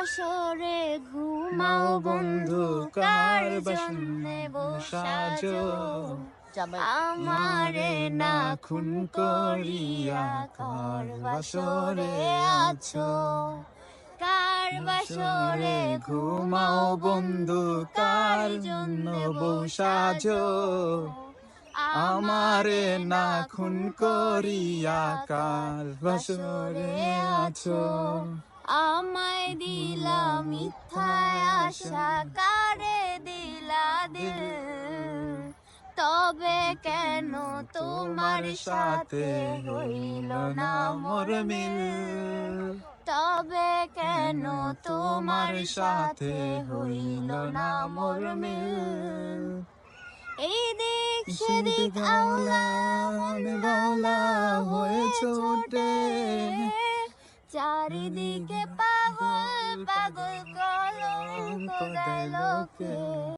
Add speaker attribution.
Speaker 1: বাসরে ঘুমাও বন্ধু, কার জন্যে বসাজো আমারে না খুন করিয়া, কার বাসরে আছো, কার বাসরে ঘুমাও বন্ধু, কার জন্য বসাজো আমারে না খুন করিয়া, কার বাসরে আছো। আমায় দিলা মিথ্যায় আশা, কারে দিলা দিল, তবে কেন তোমার সাথে হইল না মোর মিল, তবে কেন তোমার সাথে হইল না মোর মিল। এদিক সেদিক আওলা বাওলা হয়ে ছোটে, চারিদিকে পাগল পাগল কলঙ্ক দেয় লোকে।